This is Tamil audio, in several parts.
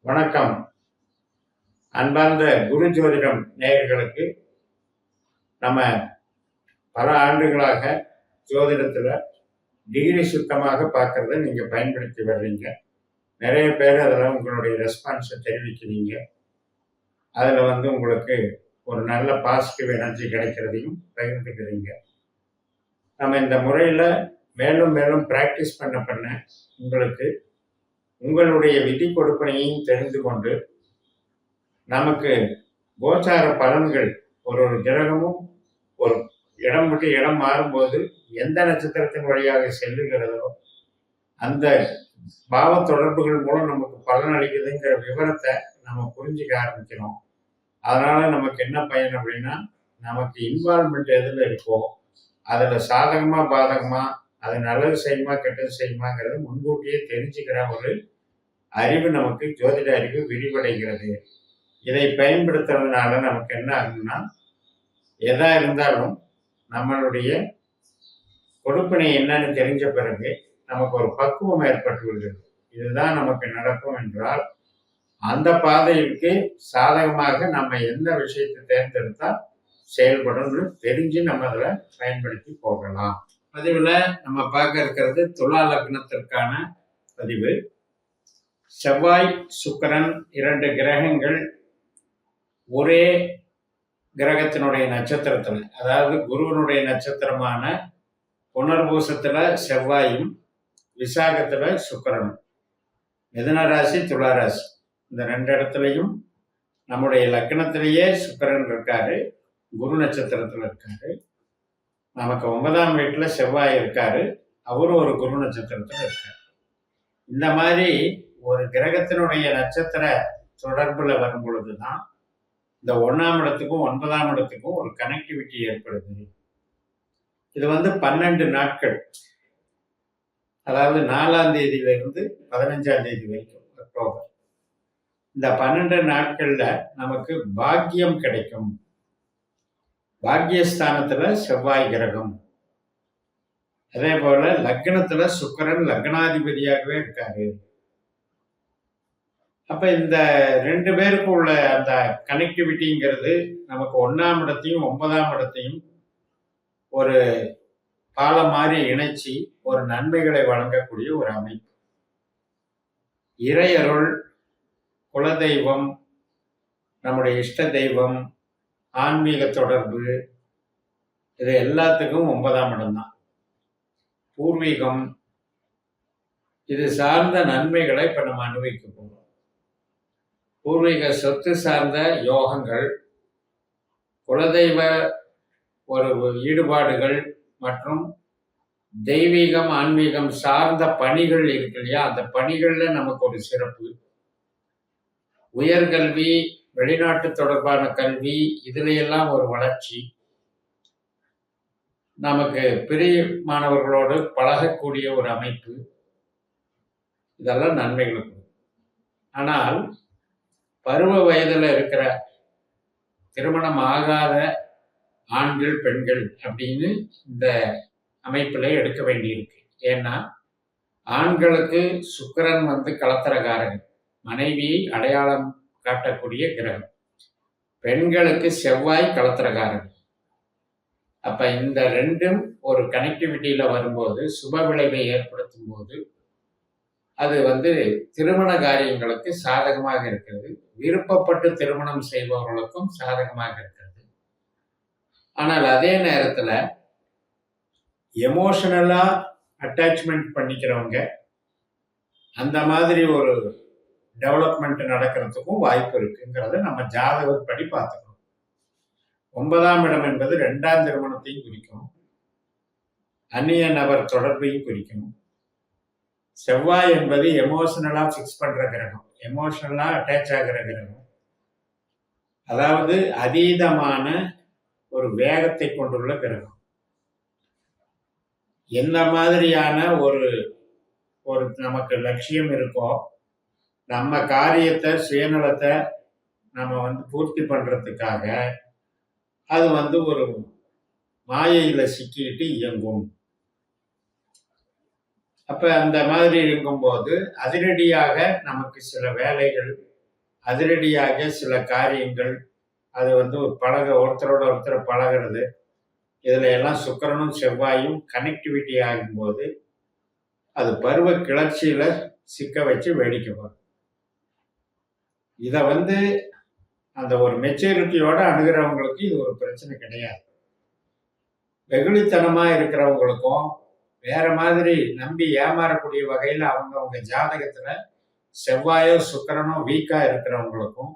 வணக்கம். அன்பார்ந்த குரு ஜோதிடம் நேயர்களுக்கு நம்ம பல ஆண்டுகளாக ஜோதிடத்தில் டிகிரி சுத்தமாக பார்க்கறத நீங்கள் பயன்படுத்தி வர்றீங்க. நிறைய பேர் அதில் உங்களுடைய ரெஸ்பான்ஸை தெரிவிக்கிறீங்க. அதில் உங்களுக்கு ஒரு நல்ல பாசிட்டிவ் எனர்ஜி கிடைக்கிறதையும் பகிர்ந்துக்கிறீங்க. நம்ம இந்த முறையில் மேலும் மேலும் ப்ராக்டிஸ் பண்ண உங்களுக்கு உங்களுடைய விதி கொடுப்பனையும் தெரிந்து கொண்டு நமக்கு கோச்சார பலன்கள் ஒரு கிரகமும் ஒரு இடம் விட்டு இடம் மாறும்போது எந்த நட்சத்திரத்தின் வழியாக செல்லுகிறதோ அந்த பாவ தொடர்புகள் மூலம் நமக்கு பலன் அளிக்குதுங்கிற விவரத்தை நம்ம புரிஞ்சுக்க ஆரம்பிக்கிறோம். அதனால நமக்கு என்ன பயன் அப்படின்னா, நமக்கு இன்வால்மெண்ட் எதில் இருக்கோ அதில் சாதகமா பாதகமா அது நல்லது செய்யுமா கெட்டது செய்யுமாங்கிறது முன்கூட்டியே தெரிஞ்சுக்கிற ஒரு அறிவு நமக்கு ஜோதிட அறிவு விரிவடைகிறது. இதை பயன்படுத்துறதுனால நமக்கு என்ன ஆகும்னா, எதா இருந்தாலும் நம்மளுடைய கொடுப்பினை என்னன்னு தெரிஞ்ச பிறகு நமக்கு ஒரு பக்குவம் ஏற்பட்டு விடுகிறது. இதுதான் நமக்கு நடக்கும் என்றால் அந்த பாதைக்கு சாதகமாக நம்ம எந்த விஷயத்தை தேர்ந்தெடுத்தா செயல்படும் தெரிஞ்சு நம்ம அதில் பயன்படுத்தி போகலாம். பதிவில் நம்ம பார்க்க இருக்கிறது துலா லக்னத்திற்கான பதிவு. செவ்வாய் சுக்கிரன் 2 கிரகங்கள் ஒரே கிரகத்தினுடைய நட்சத்திரத்தில், அதாவது குருவனுடைய நட்சத்திரமான புனர்பூசத்துல செவ்வாயும் விசாகத்துல சுக்கிரனும், மிதுன ராசி துலா ராசி இந்த 2 இடத்துலையும் நம்முடைய லக்னத்திலேயே சுக்கிரன் இருக்காரு, குரு நட்சத்திரத்துல இருக்காரு. நமக்கு 9ஆம் வீட்டுல செவ்வாய் இருக்காரு, அவரும் ஒரு குரு நட்சத்திரத்துல இருக்காரு. இந்த மாதிரி ஒரு கிரகத்தினுடைய நட்சத்திர தொடர்புல வரும் பொழுதுதான் இந்த 1ஆம் இடத்துக்கும் 9ஆம் இடத்துக்கும் ஒரு கனெக்டிவிட்டி ஏற்படுது. இது 12 நாட்கள், அதாவது 4ஆம் தேதியிலிருந்து 15ஆம் தேதி வரைக்கும் அக்டோபர். இந்த 12 நாட்கள்ல நமக்கு பாக்கியம் கிடைக்கும். பாக்கியஸ்தானத்துல செவ்வாய் கிரகம், அதே போல லக்னத்துல சுக்கிரன் லக்னாதிபதியாகவே இருக்காரு. அப்ப இந்த 2 பேருக்கு உள்ள அந்த கனெக்டிவிட்டிங்கிறது நமக்கு 1ஆம் இடத்தையும் 9ஆம் இடத்தையும் ஒரு பாலம் மாதிரி இணைச்சி ஒரு நன்மைகளை வழங்கக்கூடிய ஒரு அமைப்பு. இறையருள், குலதெய்வம், நம்முடைய இஷ்ட தெய்வம், ஆன்மீக தொடர்பு, இது எல்லாத்துக்கும் 9ஆம் இடம்தான். பூர்வீகம், இது சார்ந்த நன்மைகளை இப்ப நம்ம அனுபவிக்க போகிறோம். பூர்வீக சொத்து சார்ந்த யோகங்கள், குலதெய்வ ஒரு ஈடுபாடுகள் மற்றும் தெய்வீகம் ஆன்மீகம் சார்ந்த பணிகள் இருக்கு இல்லையா, அந்த பணிகள்ல நமக்கு ஒரு சிறப்பு. உயர்கல்வி, வெளிநாட்டு தொடர்பான கல்வி, இதுல எல்லாம் ஒரு வளர்ச்சி. நமக்கு பிரியமானவர்களோடு பழகக்கூடிய ஒரு அமைப்பு, இதெல்லாம் நன்மைகளுக்கு. ஆனால் பருவ வயதுல இருக்கிற திருமணம் ஆகாத ஆண்கள் பெண்கள் அப்படின்னு இந்த அமைப்புல எடுக்க வேண்டியிருக்கு. ஏன்னா ஆண்களுக்கு சுக்கிரன் களத்திரகாரகன், மனைவியை அடையாளம் காட்டக்கூடிய கிரகம். பெண்களுக்கு செவ்வாய் களத்திரகாரகன். அப்ப இந்த 2ம் ஒரு கனெக்டிவிட்டியில வரும்போது, சுப விளைவை ஏற்படுத்தும் போது அது திருமண காரியங்களுக்கு சாதகமாக இருக்கிறது. விருப்பப்பட்டு திருமணம் செய்பவர்களுக்கும் சாதகமாக இருக்கிறது. ஆனால் அதே நேரத்துல எமோஷனலா அட்டாச்மெண்ட் பண்ணிக்கிறவங்க அந்த மாதிரி ஒரு டெவலப்மெண்ட் நடக்கிறதுக்கும் வாய்ப்பு இருக்குங்கிறத நம்ம ஜாதகப்படி பார்த்துக்கணும். 9ஆம் இடம் என்பது 2ஆம் திருமணத்தையும் குறிக்கும், அந்நிய நபர் தொடர்பையும் குறிக்கும். செவ்வாய் என்பது எமோஷனலா ஃபிக்ஸ் பண்ற கிரகம், எமோஷனலா அட்டாச் ஆகிற கிரகம். அதாவது அதீதமான ஒரு வேகத்தை கொண்டுள்ள கிரகம். எந்த மாதிரியான ஒரு ஒரு நமக்கு லட்சியம் இருக்கோ, நம்ம காரியத்தை சுயநலத்தை நம்ம பூர்த்தி பண்றதுக்காக அது ஒரு மாயையில சிக்கிட்டு இயங்கும். அப்ப அந்த மாதிரி இருக்கும்போது அதிரடியாக நமக்கு சில வேலைகள் அதிரடியாக சில காரியங்கள், அது வந்து ஒருத்தரோட ஒருத்தர் பழகிறது, இதுல எல்லாம் சுக்கிரனும் செவ்வாயும் கனெக்டிவிட்டி ஆகும்போது அது பருவ கிளர்ச்சியில சிக்க வச்சு வேடிக்கை பார்க்கும். இதை வந்து அந்த ஒரு மெச்சூரிட்டியோட அணுகிறவங்களுக்கு இது ஒரு பிரச்சனை கிடையாது. வெகுளித்தனமா இருக்கிறவங்களுக்கும் வேற மாதிரி நம்பி ஏமாறக்கூடிய வகையில் அவங்க ஜாதகத்துல செவ்வாயோ சுக்கிரனோ வீக்கா இருக்கிறவங்களுக்கும்,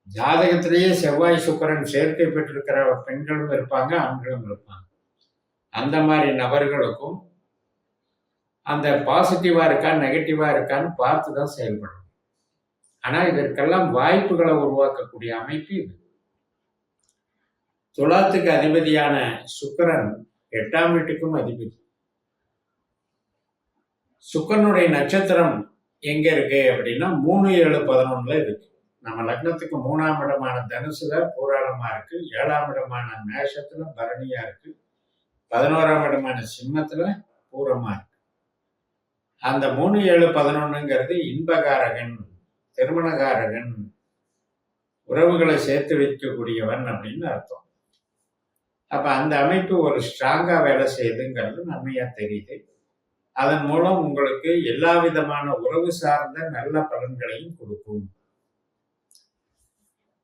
ஜாதகத்திலேயே செவ்வாய் சுக்கிரன் சேர்க்கை பெற்றிருக்கிற பெண்களும் இருப்பாங்க, ஆண்களும் இருப்பாங்க. அந்த மாதிரி நபர்களுக்கும் அந்த பாசிட்டிவா இருக்கா நெகட்டிவா இருக்கான்னு பார்த்து தான் செயல்படும். ஆனா இதற்கெல்லாம் வாய்ப்புகளை உருவாக்கக்கூடிய அமைப்பு இது. துலாத்துக்கு அதிபதியான சுக்கிரன் 8ஆம் வீட்டுக்கும் அதிபதி. சுக்கிரனுடைய நட்சத்திரம் எங்க இருக்கு அப்படின்னா 3, 7, 11 இருக்கு. நம்ம லக்னத்துக்கு 3ஆம் இடமான தனுசுல பூராளமா இருக்கு, 7ஆம் இடமான மேஷத்துல பரணியா இருக்கு, 11ஆம் இடமான சிம்மத்துல பூரமா இருக்கு. அந்த 3, 7, 11ங்கிறது இன்பகாரகன், திருமணகாரகன், உறவுகளை சேர்த்து வைக்கக்கூடியவன் அப்படின்னு அர்த்தம். அப்ப அந்த அமைப்பு ஒரு ஸ்ட்ராங்கா வேலை செய்யுதுங்கிறது நன்மையா தெரியுது. அதன் மூலம் உங்களுக்கு எல்லா விதமான உறவு சார்ந்த நல்ல பலன்களையும் கொடுக்கும்.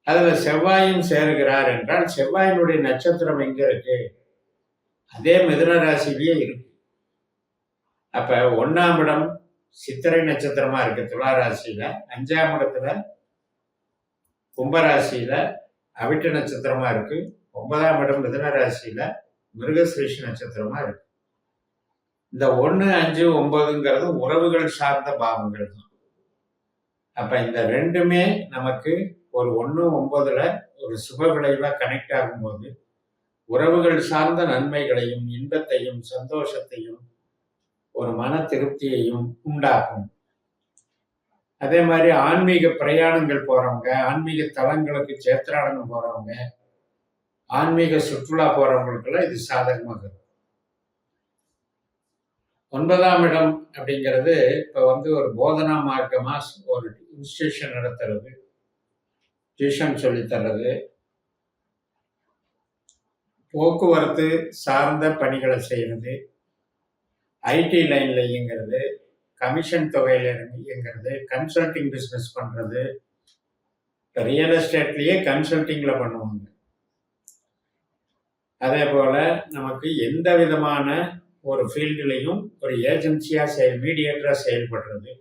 அதுல செவ்வாயும் சேருகிறார் என்றால் செவ்வாயினுடைய நட்சத்திரம் எங்க இருக்கு? அதே மிதுன ராசியிலேயே இருக்கு. அப்ப 1ஆம் இடம் சித்திரை நட்சத்திரமா இருக்கு துலா ராசியில, 5ஆம் இடத்துல கும்பராசியில அவிட்ட நட்சத்திரமா இருக்கு, 9ஆம் இடம் மிதுன ராசியில மிருகஸ்ரீஷ நட்சத்திரமா இருக்கு. இந்த 1, 5, 9ங்கிறது உறவுகள் சார்ந்த பாவங்கள் தான். அப்ப இந்த ரெண்டுமே நமக்கு ஒரு 1, 9ல ஒரு சுப விளைவா கனெக்ட் ஆகும்போது உறவுகள் சார்ந்த நன்மைகளையும் இன்பத்தையும் சந்தோஷத்தையும் ஒரு மன திருப்தியையும் உண்டாக்கும். அதே மாதிரி ஆன்மீக பிரயாணங்கள் போறவங்க, ஆன்மீக தலங்களுக்கு சேத்திராடனம் போறவங்க, ஆன்மீக சுற்றுலா போறவங்களுக்கெல்லாம் இது சாதகமாக இருக்கும். 9ஆம் இடம் அப்படிங்கிறது இப்ப வந்து ஒரு போதனா மார்க்கமா ஒரு இன்ஸ்டிடியூஷன் நடத்துறது, டியூஷன் சொல்லி தர்றது, போக்குவரத்து சார்ந்த பணிகளை செய்யறது, ஐடி லைன்ல இயங்கிறது, கமிஷன் தொகையில இயங்கிறது, கன்சல்டிங் பிஸ்னஸ் பண்றது, ரியல் எஸ்டேட்லயே கன்சல்டிங்ல பண்ணுவாங்க. அதே போல நமக்கு எந்த விதமான ஒரு ஃபீல்டுலையும் ஒரு ஏஜென்சியா மீடியேட்டரா செயல்படுறது,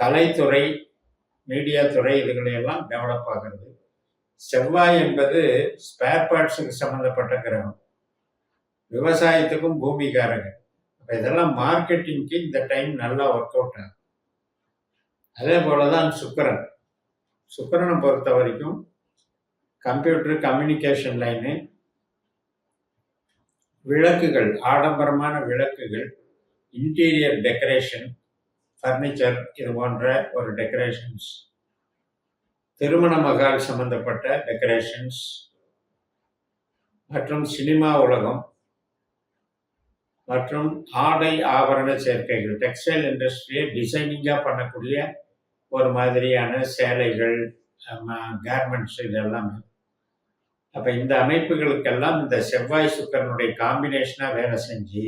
கலைத்துறை, மீடியா துறை, இதுகளையெல்லாம் டெவலப் ஆகிறது. செவ்வாய் என்பது ஸ்பேர் பார்ட்ஸுக்கு சம்பந்தப்பட்ட கிரகம், விவசாயத்துக்கும் பூமிக்காரங்க. அப்ப இதெல்லாம் மார்க்கெட்டிங்க்கு இந்த டைம் நல்லா ஒர்க் அவுட் ஆகும். அதே போலதான் சுக்கிரனை பொறுத்த வரைக்கும் கம்ப்யூட்டர் கம்யூனிகேஷன் லைனு, விளக்குகள், ஆடம்பரமான விளக்குகள், இன்டீரியர் டெக்கரேஷன், ஃபர்னிச்சர், இது போன்ற ஒரு டெக்கரேஷன்ஸ், திருமண மகால் சம்பந்தப்பட்ட டெக்கரேஷன்ஸ் மற்றும் சினிமா உலகம் மற்றும் ஆடை ஆபரண சேர்க்கைகள், டெக்ஸ்டைல் இண்டஸ்ட்ரியை டிசைனிங்கா பண்ணக்கூடிய ஒரு மாதிரியான சேலைகள், கார்மெண்ட்ஸ், இதெல்லாமே. அப்ப இந்த அமைப்புகளுக்கெல்லாம் இந்த செவ்வாய் சுக்கிரனுடைய காம்பினேஷனா வேலை செஞ்சு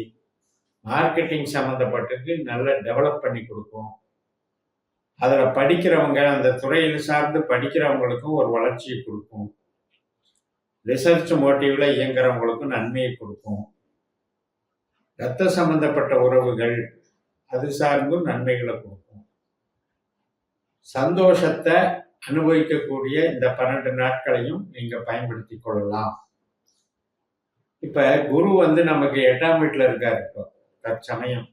மார்க்கெட்டிங் சம்மந்தப்பட்டது நல்லா டெவலப் பண்ணி கொடுக்கும். அதில் படிக்கிறவங்க, அந்த துறையில் சார்ந்து படிக்கிறவங்களுக்கும் ஒரு வளர்ச்சியை கொடுக்கும். ரிசர்ச் மோட்டிவ்ல இயங்குறவங்களுக்கும் நன்மையை கொடுக்கும். இரத்த சம்பந்தப்பட்ட உறவுகள், அது சார்ந்தும் நன்மைகளை கொடுக்கும். சந்தோஷத்தை அனுபவிக்கக்கூடிய இந்த 12 நாட்களையும் நீங்க பயன்படுத்தி கொள்ளலாம். இப்ப குரு வந்து நமக்கு 8ஆம் வீட்டுல இருக்காரு. இப்போ தற்சமயம்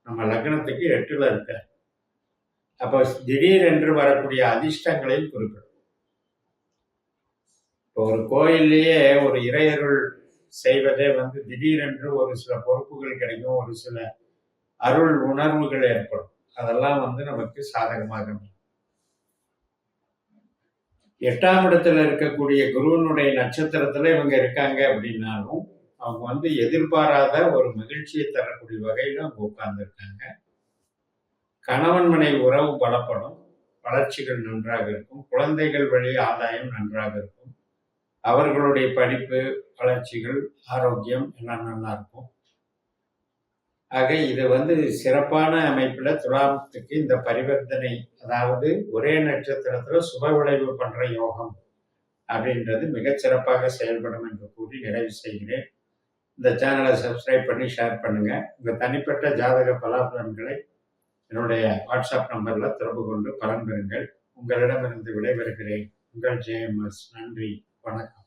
நம்ம லக்னத்துக்கு 8ல இருக்கார். அப்போ திடீரென்று வரக்கூடிய அதிர்ஷ்டங்களையும் குறிப்பிடும். இப்போ ஒரு கோயிலேயே ஒரு இறையருள் செய்வதே வந்து திடீரென்று ஒரு சில பொறுப்புகள் கிடைக்கும், ஒரு சில அருள் உணர்வுகள் ஏற்படும். அதெல்லாம் வந்து நமக்கு சாதகமாக. 8ஆம் இடத்துல இருக்கக்கூடிய குருவனுடைய நட்சத்திரத்துல இவங்க இருக்காங்க அப்படின்னாலும் அவங்க வந்து எதிர்பாராத ஒரு மகிழ்ச்சியை தரக்கூடிய வகையில அவங்க உட்கார்ந்துருக்காங்க. கணவன் மனைவி உறவு பலப்படும். வளர்ச்சிகள் நன்றாக இருக்கும். குழந்தைகள் வழி ஆதாயம் நன்றாக இருக்கும். அவர்களுடைய படிப்பு, வளர்ச்சிகள், ஆரோக்கியம் எல்லாம் நல்லா இருக்கும். ஆக இது சிறப்பான அமைப்புல துலாத்துக்கு இந்த பரிவர்த்தனை, அதாவது ஒரே நட்சத்திரத்துல சுப விளைவு பண்ற யோகம் அப்படின்றது மிகச் சிறப்பாக செயல்படும் என்று கூறி நிறைவு செய்கிறேன். இந்த சேனலை சப்ஸ்கிரைப் பண்ணி ஷேர் பண்ணுங்க. உங்க தனிப்பட்ட ஜாதக பலாபலன்களை என்னுடைய வாட்ஸ்அப் நம்பர்ல தொடர்பு கொண்டு பலன் பெறுங்கள். உங்களிடமிருந்து விடைபெறுகிறேன். உங்கள் JMS. நன்றி, வணக்கம்.